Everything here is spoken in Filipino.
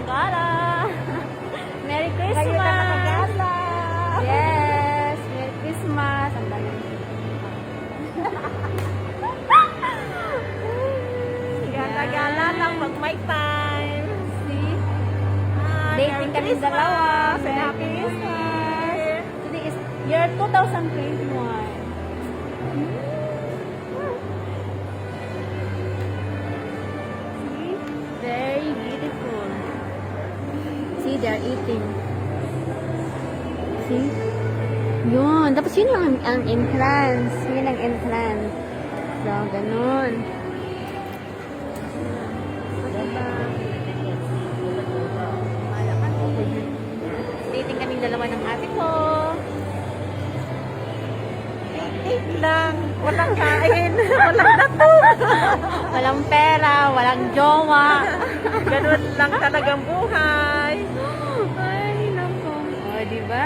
nakagala. Merry Ngayon na Christmas! nakagala. Yes! Merry Christmas! Ang dami. Gala-gala lang pag may time. See? Ah, Dating Merry kami Christmas. dalawa. Happy Happy New Year. Today is year 2021. See? Very beautiful. See, they're eating. See? Yun. Tapos yun yung ang entrance. Yun ang entrance. So, ganun. Diba? Dating kaming dalawa ng ate ko. Eat lang. Walang kain. Walang dato. Walang pera, walang jowa. Ganun lang talagang buhay. Ay, nako. O, diba?